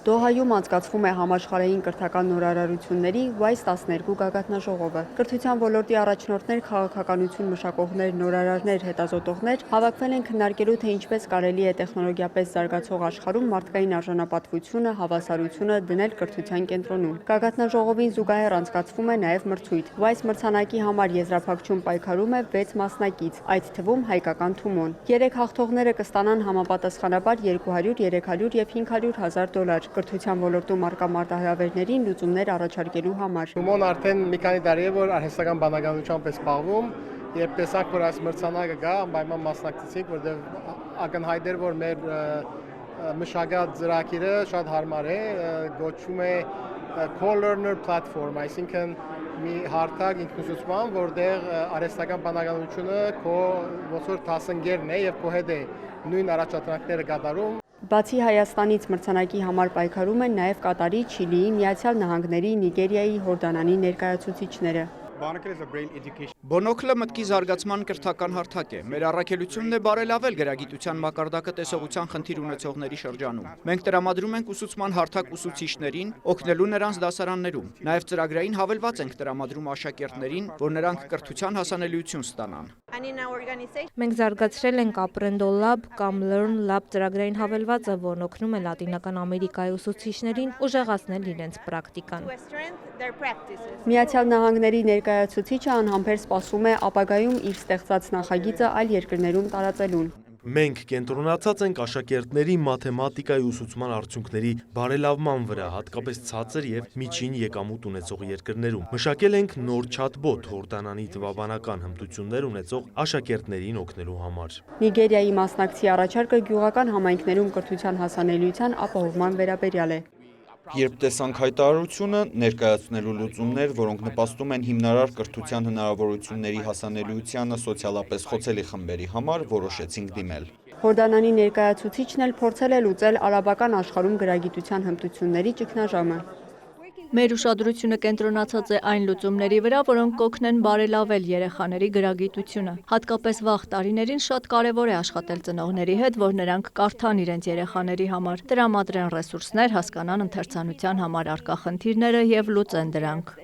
Դոհայում անցկացվում է համաշխարհային կրթական նորարարությունների WISE 12 գագաթնաժողովը։ Կրթության ոլորտի առաջնորդներ, քաղաքականություն մշակողներ, նորարարներ, հետազոտողներ հավաքվել են քննարկելու, թե ինչպես կարելի է տեխնոլոգիապես զարգացող աշխարհում մարդկային արժանապատվությունը, հավասարությունը դնել կրթության կենտրոնում։ Գագաթնաժողովին զուգահեռ անցկացվում է նաև մրցույթ։ WISE մրցանակի համար եզրափակչում պայքարում է 6 մասնակից, այդ թվում հայկական Թումոն։ 3 հաղթողները կստանան համապատասխանաբար 200, 300 եւ 500 հազար դոլար։ Կրթության ոլորտում առկա մարտահրավերներին լուծումներ առաջարկելու համար։ Թումոն արդեն մի քանի տարի է, որ արհեստական բանականությամբ է զբաղվում, երբ տեսանք, որ այս մրցանակը գա, անպայման մասնակցեցինք, որտեղ ակնհայտ էր, որ մեր մշակած ծրագիրը շատ հարմար է, գոչվում է Co-Learner Platform, այսինքն մի հարթակ ինքնուսուցման, որտեղ արհեստական բանականությունը ոնց որ դասընկերն է եւ քո հետ է նույն առաջադրանքները կատարում։ Բացի Հայաստանից մրցանակի համար պայքարում են նաև Կատարի, Չիլիի, Միացյալ Նահանգների, Նիգերիայի, Հորդանանի ներկայացուցիչները։ Բոնոքլը մտքի զարգացման կրթական հարթակ է։ Մեր առաքելությունն է բարելավել գրագիտության մակարդակը տեսողության խնդիր ունեցողների շրջանում։ Մենք տրամադրում ենք ուսուցման հարթակ ուսուցիչներին, օգնելու նրանց դասարաններում։ Նաև ծրագրային հավելված ենք տրամադրում աշակերտներին, որ նրանք կրթության հասանելիություն ստանան։ Մենք զարգացրել ենք Aprendo Lab կամ Learn Lab ծրագրային հավելվածը, որն օգնում է Լատինական Ամերիկայի ուսուցիչներին ուժեղացնել իրենց պրակտիկան։ Միացյալ Նահանգների ներկայացուցիչը անհամբեր սպասում է ապագայում իր ստեղծած նախագիծը այլ երկրներում տարածելուն։ Մենք կենտրոնացած ենք աշակերտների մաթեմատիկայի ուսուցման արդյունքների բարելավման վրա, հատկապես ցածր եւ միջին եկամուտ ունեցող երկրներում։ Մշակել ենք նոր չաթբոթ Հորդանանի տվաբանական հմտություններ ունեցող աշակերտներին օգնելու համար։ Նիգերիայի մասնակցի առաջարկը գյուղական համայնքներում կրթության հասանելիության ապահովման վերաբերյալ է։ Երբ տեսանք հայտարարությունը, ներկայացնելու լուծումներ, որոնք նպաստում են հիմնարար կրթության հնարավորությունների հասանելիությանը սոցիալապես խոցելի խմբերի համար, որոշեցինք դիմել։ Հորդանանի ներկայացուցիչն էլ փորձել է լուծել արաբական աշխարհում գրագիտության հմտությունների ճգնաժամը։ Մեր ուշադրությունը կենտրոնացած է այն լուծումների վրա, որոնք կօգնեն բարելավել երեխաների գրագիտությունը։ Հատկապես վաղ տարիներին շատ կարևոր է աշխատել ծնողների հետ, որ նրանք կարդան իրենց երեխաների համար, տրամադրեն ռեսուրսներ, հասկանան ընթերցանության համար առկա խնդիրները եւ լուծեն դրանք։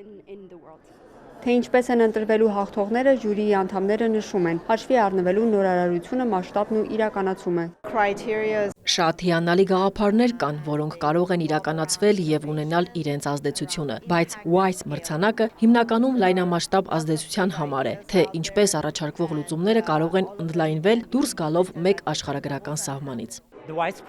Թե ինչպես են ընտրվելու հաղթողները, ժյուրիի անդամները նշում են, հաշվի առնվելու նորարարությունը, մասշտաբն ու իրականացումը։ Շատ հիանալի գաղափարներ կան, որոնք կարող են իրականացվել եւ ունենալ իրենց ազդեցությունը, բայց WISE մրցանակը հիմնականում լայնամասշտաբ ազդեցության համար է, թե ինչպես առաջարկվող լուծումները կարող են ընդլայնվել դուրս գալով մեկ աշխարհագրական սահմանից։ WISE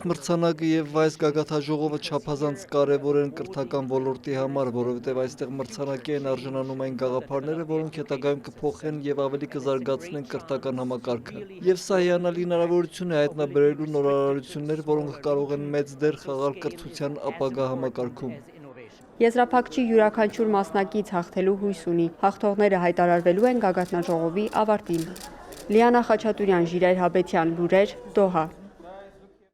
մրցանակը եւ WISE գագաթնաժողովը չափազանց կարեւոր են կրթական ոլորտի համար, որովհետեւ այստեղ մրցանակի են արժանանում այն գաղափարները, որոնք հետագայում կփոխեն եւ ավելի կզարգացնեն կրթական համակարգը։ Եվ սա հիանալի հնարավորություն է հայտնաբերելու նորարարություններ, որոնք կարող են մեծ դեր խաղալ կրթության ապագա համակարգում։ Եզրափակչի յուրաքանչյուր մասնակից հաղթելու հույս ունի։ Հաղթողները հայտարարվելու են գագաթնաժողովի ավարտին։ Լիանա Խաչատուրյան, Ժիրայր Հաբետյան, լուրեր, Դոհա։